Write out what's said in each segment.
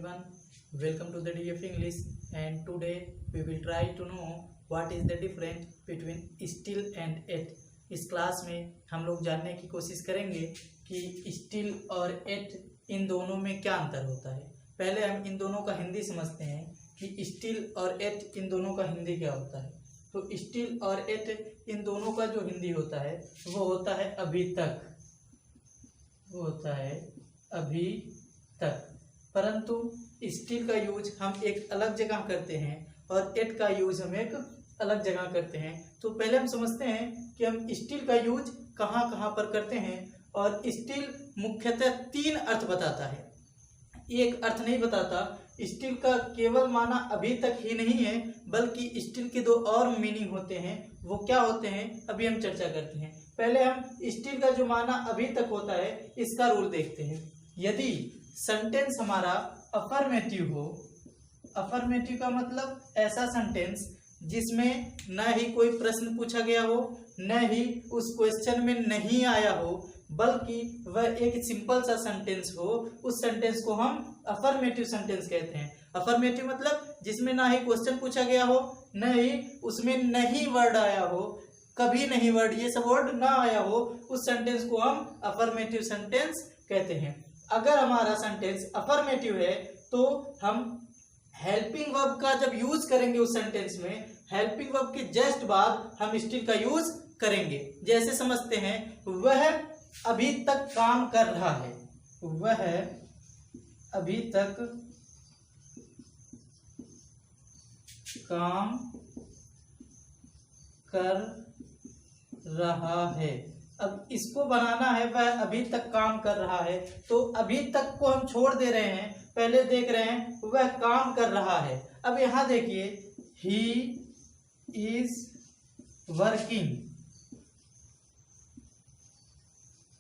everyone, welcome to the DF English, and today we will try to know what is the difference between still and at। इस class में हम लोग जानने की कोशिश करेंगे कि स्टिल और एट इन दोनों में क्या अंतर होता है। पहले हम इन दोनों का हिंदी समझते हैं कि स्टिल और एट इन दोनों का हिंदी क्या होता है। तो स्टिल और एट इन दोनों का जो हिंदी होता है वो होता है अभी तक, वो होता है अभी तक। परंतु स्टिल का यूज हम एक अलग जगह करते हैं और एट का यूज हम एक अलग जगह करते हैं। तो पहले हम समझते हैं कि हम स्टिल का यूज कहाँ कहाँ पर करते हैं। और स्टिल मुख्यतः तीन अर्थ बताता है, एक अर्थ नहीं बताता। स्टिल का केवल माना अभी तक ही नहीं है, बल्कि स्टिल के दो और मीनिंग होते हैं। वो क्या होते हैं अभी हम चर्चा करते हैं। पहले हम स्टिल का जो माना अभी तक होता है इसका रूल देखते हैं। यदि सेंटेंस हमारा अफर्मेटिव हो, अफर्मेटिव का मतलब ऐसा सेंटेंस जिसमें न ही कोई प्रश्न पूछा गया हो, न ही उस क्वेश्चन में नहीं आया हो, बल्कि वह एक सिंपल सा सेंटेंस हो, उस सेंटेंस को हम अफर्मेटिव सेंटेंस कहते हैं। अफर्मेटिव मतलब जिसमें ना ही क्वेश्चन पूछा गया हो, न ही उसमें नहीं वर्ड आया हो, कभी नहीं वर्ड, ये सब वर्ड ना आया हो, उस सेंटेंस को हम अफर्मेटिव सेंटेंस कहते हैं। अगर हमारा सेंटेंस अफर्मेटिव है तो हम हेल्पिंग वर्ब का जब यूज करेंगे उस सेंटेंस में, हेल्पिंग वर्ब के जस्ट बाद हम स्टिल का यूज करेंगे। जैसे समझते हैं, वह अभी तक काम कर रहा है, वह अभी तक काम कर रहा है। अब इसको बनाना है, वह अभी तक काम कर रहा है, तो अभी तक को हम छोड़ दे रहे हैं। पहले देख रहे हैं वह काम कर रहा है। अब यहां देखिए ही इज वर्किंग,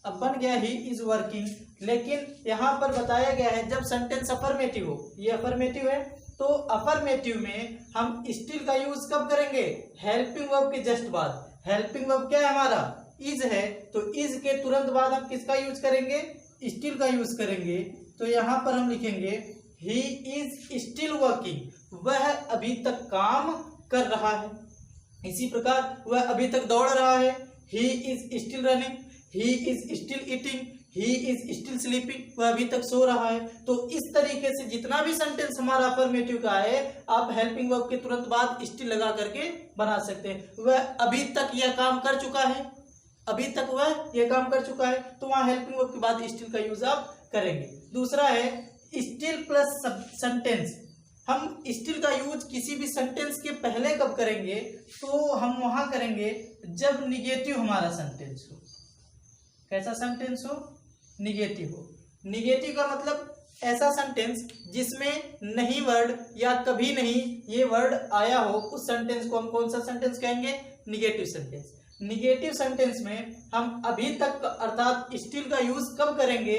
अब बन गया ही इज वर्किंग। लेकिन यहां पर बताया गया है जब सेंटेंस अफर्मेटिव हो, ये अफर्मेटिव है, तो अफर्मेटिव में हम स्टिल का यूज कब करेंगे? हेल्पिंग वर्ब के जस्ट बाद। हेल्पिंग वर्ब क्या है हमारा? इज है, तो इज के तुरंत बाद हम किसका यूज करेंगे? स्टिल का यूज करेंगे। तो यहां पर हम लिखेंगे ही इज स्टिल वर्किंग, वह अभी तक काम कर रहा है। इसी प्रकार वह अभी तक दौड़ रहा है, he is still running, he is still eating, he is still sleeping, वह अभी तक सो रहा है। तो इस तरीके से जितना भी सेंटेंस हमारा अफर्मेटिव का है, आप हेल्पिंग वर्ब के तुरंत बाद स्टिल लगा करके बना सकते हैं। वह अभी तक यह काम कर चुका है, अभी तक वह यह काम कर चुका है, तो वहां हेल्पिंग वर्ब के बाद स्टिल का यूज आप करेंगे। दूसरा है स्टिल प्लस सेंटेंस। हम स्टिल का यूज किसी भी सेंटेंस के पहले कब करेंगे? तो हम वहां करेंगे जब निगेटिव हमारा सेंटेंस हो। कैसा सेंटेंस हो? निगेटिव हो। निगेटिव का मतलब ऐसा सेंटेंस जिसमें नहीं वर्ड या कभी नहीं ये वर्ड आया हो, उस सेंटेंस को हम कौन सा सेंटेंस कहेंगे? Negative sentence. निगेटिव सेंटेंस में हम अभी तक अर्थात स्टिल का यूज कब करेंगे?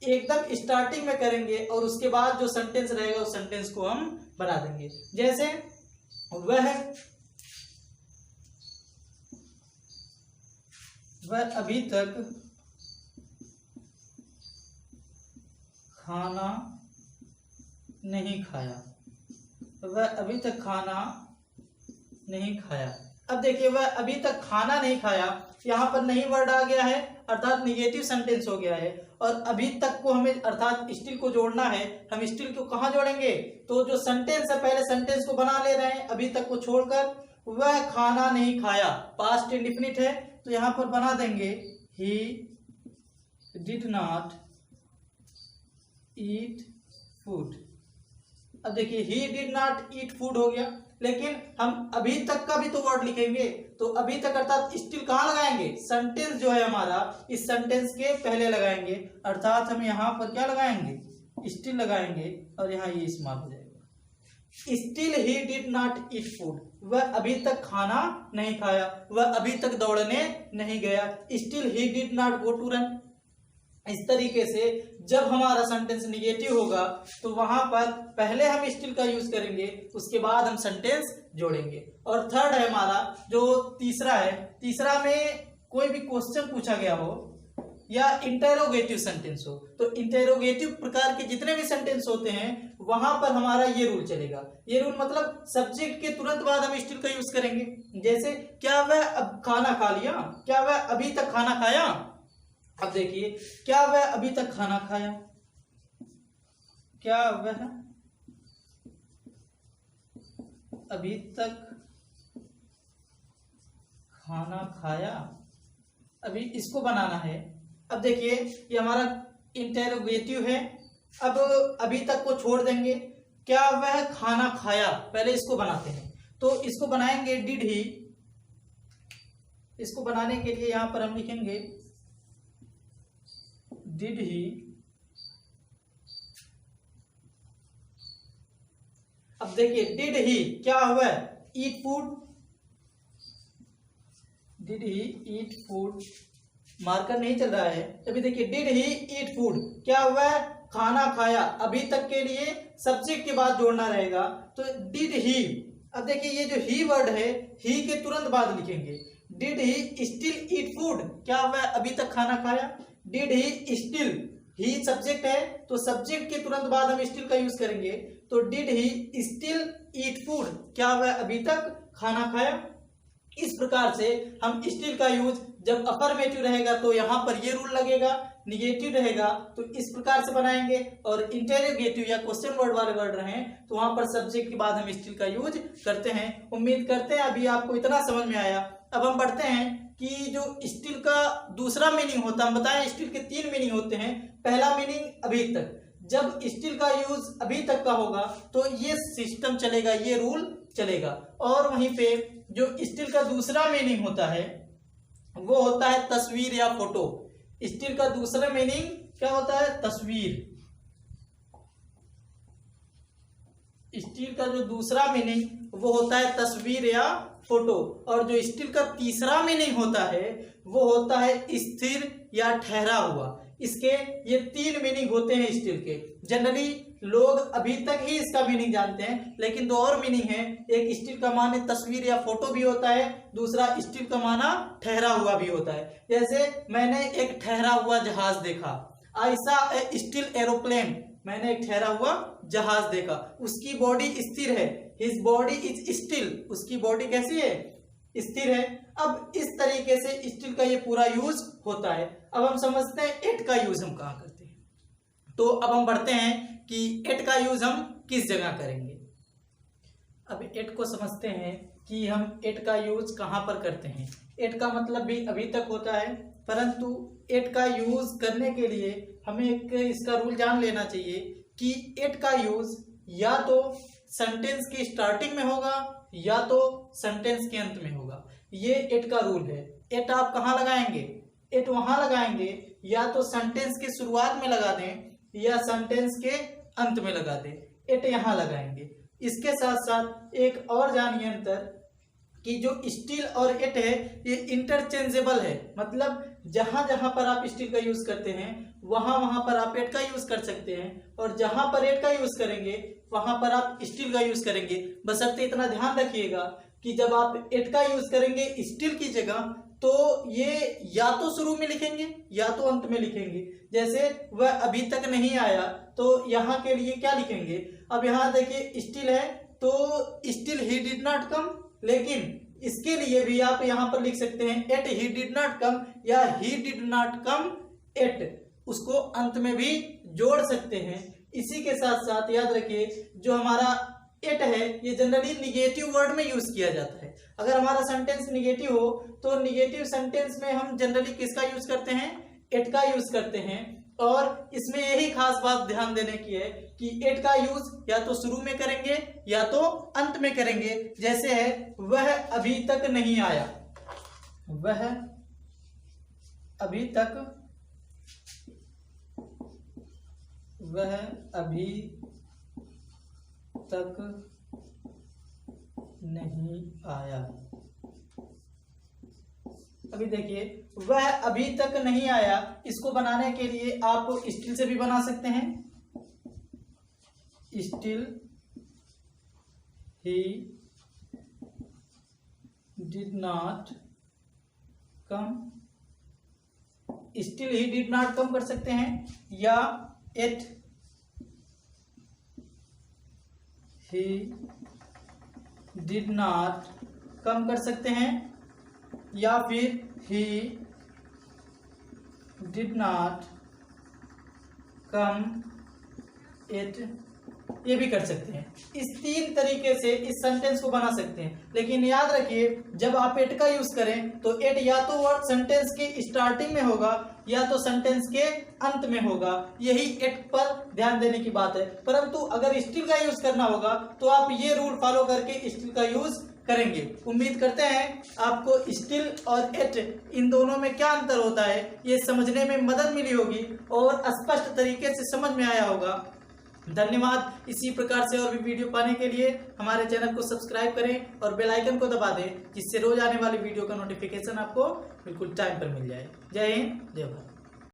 एकदम स्टार्टिंग में करेंगे, और उसके बाद जो सेंटेंस रहेगा उस सेंटेंस को हम बना देंगे। जैसे वह अभी तक खाना नहीं खाया, वह अभी तक खाना नहीं खाया। अब देखिए वह अभी तक खाना नहीं खाया, यहाँ पर नहीं वर्ड आ गया है, अर्थात निगेटिव सेंटेंस हो गया है। और अभी तक को हमें अर्थात स्टिल को जोड़ना है। हम स्टिल को कहाँ जोड़ेंगे? तो जो सेंटेंस है पहले सेंटेंस को बना ले रहे हैं अभी तक को छोड़कर। वह खाना नहीं खाया, पास्ट इंडेफिनिट है, तो यहाँ पर बना देंगे ही डिड नॉट ईट फूड। अब देखिए ही डिड नॉट ईट फूड हो गया, लेकिन हम अभी तक का भी तो वर्ड लिखेंगे। तो अभी तक अर्थात स्टिल कहाँ लगाएंगे? सेंटेंस जो है हमारा इस सेंटेंस के पहले लगाएंगे, अर्थात हम यहाँ पर क्या लगाएंगे? स्टिल लगाएंगे, और यहाँ ये इस्तेमाल हो जाएगा। Still he did not eat food, वह अभी तक खाना नहीं खाया, वह अभी तक दौड़ने नहीं गया। Still he did not go to run. इस तरीके से जब हमारा सेंटेंस निगेटिव होगा तो वहां पर पहले हम स्टिल का यूज करेंगे, उसके बाद हम सेंटेंस जोड़ेंगे। और थर्ड है हमारा जो तीसरा है, तीसरा में कोई भी क्वेश्चन पूछा गया हो, या इंटेरोगेटिव सेंटेंस हो। तो इंटेरोगेटिव प्रकार के जितने भी सेंटेंस होते हैं वहां पर हमारा ये रूल चलेगा। ये रूल मतलब सब्जेक्ट के तुरंत बाद हम स्टिल का यूज करेंगे। जैसे क्या वह अब खाना खा लिया, क्या वह अभी तक खाना खाया। अब देखिए, क्या वह अभी तक खाना खाया, क्या वह अभी तक खाना खाया। अभी इसको बनाना है। अब देखिए, ये हमारा इंटेरोगेटिव है। अब अभी तक को छोड़ देंगे, क्या वह खाना खाया, पहले इसको बनाते हैं। तो इसको बनाएंगे डिड ही। इसको बनाने के लिए यहां पर हम लिखेंगे डिड ही। अब देखिए, डिड ही क्या हुआ, eat food. Did he eat food, marker नहीं चल रहा है। अभी देखिए, डिड ही ईट फूड, क्या हुआ, खाना खाया। अभी तक के लिए सब्जेक्ट के बाद जोड़ना रहेगा, तो डिड ही। अब देखिए, ये जो ही वर्ड है, ही के तुरंत बाद लिखेंगे did he still eat food, क्या हुआ, अभी तक खाना खाया। Did he still, he subject है तो सब्जेक्ट के तुरंत बाद हम स्टिल का यूज करेंगे। तो did he still eat food, क्या हुआ, अभी तक खाना खाया। इस प्रकार से हम स्टिल का यूज जब अफर्मेटिव रहेगा तो यहां पर ये रूल लगेगा, निगेटिव रहेगा तो इस प्रकार से बनाएंगे, और इंटेरोगेटिव या क्वेश्चन वर्ड वाले वर्ड रहे तो वहां पर सब्जेक्ट के बाद हम स्टिल का यूज करते हैं। उम्मीद करते हैं अभी आपको इतना समझ में आया। अब हम बढ़ते हैं कि जो स्टिल का दूसरा मीनिंग होता है, हम बताएं स्टिल के 3 मीनिंग होते हैं। पहला मीनिंग अभी तक, जब स्टिल का यूज अभी तक का होगा तो ये सिस्टम चलेगा, ये रूल चलेगा। और वहीं पे जो स्टिल का दूसरा मीनिंग होता है वो होता है तस्वीर या फोटो। स्टिल का दूसरा मीनिंग क्या होता है, तस्वीर। स्टिल का जो दूसरा मीनिंग वो होता है तस्वीर या फोटो। और जो स्टिल का तीसरा मीनिंग होता है वो होता है स्थिर या ठहरा हुआ। इसके ये 3 मीनिंग होते हैं स्टिल के। जनरली लोग अभी तक ही इसका मीनिंग जानते हैं, लेकिन 2 और मीनिंग है। एक स्टिल का माने तस्वीर या फोटो भी होता है, दूसरा स्टिल का माना ठहरा हुआ भी होता है। जैसे मैंने एक ठहरा हुआ जहाज देखा, I saw a still aeroplane, मैंने एक ठहरा हुआ जहाज देखा। उसकी बॉडी स्थिर है, हिज बॉडी इज स्टिल, उसकी बॉडी कैसी है, स्थिर है। अब इस तरीके से स्टिल का ये पूरा यूज होता है। अब हम समझते हैं एट का यूज हम कहाँ करते हैं। तो अब हम बढ़ते हैं कि एट का यूज हम किस जगह करेंगे। अब एट को समझते हैं कि हम एट का यूज कहाँ पर करते हैं। एट का मतलब भी अभी तक होता है, परंतु एट का यूज करने के लिए हमें एक इसका रूल जान लेना चाहिए कि एट का यूज या तो सेंटेंस की स्टार्टिंग में होगा या तो सेंटेंस के अंत में होगा। ये एट का रूल है। एट आप कहाँ लगाएंगे, एट वहां लगाएंगे या तो सेंटेंस के शुरुआत में लगा दें या सेंटेंस के अंत में लगा दें, एट यहां लगाएंगे। इसके साथ साथ एक और जानिए अंतर कि जो स्टिल और एट है ये इंटरचेंजेबल है। मतलब जहां जहां पर आप स्टिल का यूज करते हैं वहां वहां पर आप एट का यूज कर सकते हैं, और जहां पर एट का यूज करेंगे वहां पर आप स्टिल का यूज करेंगे। बशर्ते इतना ध्यान रखिएगा कि जब आप एट का यूज करेंगे स्टिल की जगह तो ये या तो शुरू में लिखेंगे या तो अंत में लिखेंगे। जैसे वह अभी तक नहीं आया तो यहाँ के लिए क्या लिखेंगे। अब यहाँ देखिए स्टिल है तो स्टिल ही डिड नॉट कम, लेकिन इसके लिए भी आप यहाँ पर लिख सकते हैं at he did not come या he did not come at, उसको अंत में भी जोड़ सकते हैं। इसी के साथ साथ याद रखिए जो हमारा एट है ये जनरली निगेटिव वर्ड में यूज किया जाता है। अगर हमारा सेंटेंस निगेटिव हो तो निगेटिव सेंटेंस में हम जनरली किसका यूज करते हैं, एट का यूज करते हैं। और इसमें यही खास बात ध्यान देने की है कि एट का यूज या तो शुरू में करेंगे या तो अंत में करेंगे। जैसे है वह अभी तक नहीं आया, वह अभी तक, वह अभी तक नहीं आया। अभी देखिए वह अभी तक नहीं आया, इसको बनाने के लिए आप स्टिल से भी बना सकते हैं। Still he did not come, still he did not come कर सकते हैं, या at he did not come कर सकते हैं, या फिर he did not come at, ये भी कर सकते हैं। इस 3 तरीके से इस सेंटेंस को बना सकते हैं। लेकिन याद रखिए, जब आप एट का यूज करें तो एट या तो वर्ड सेंटेंस के स्टार्टिंग में होगा या तो सेंटेंस के अंत में होगा। यही एट पर ध्यान देने की बात है। परंतु अगर स्टिल का यूज करना होगा तो आप ये रूल फॉलो करके स्टिल का यूज करेंगे। उम्मीद करते हैं आपको स्टिल और एट इन दोनों में क्या अंतर होता है ये समझने में मदद मिली होगी और स्पष्ट तरीके से समझ में आया होगा। धन्यवाद। इसी प्रकार से और भी वीडियो पाने के लिए हमारे चैनल को सब्सक्राइब करें और बेल आइकन को दबा दें, जिससे रोज आने वाली वीडियो का नोटिफिकेशन आपको बिल्कुल टाइम पर मिल जाए। जय हिंद, जय भारत।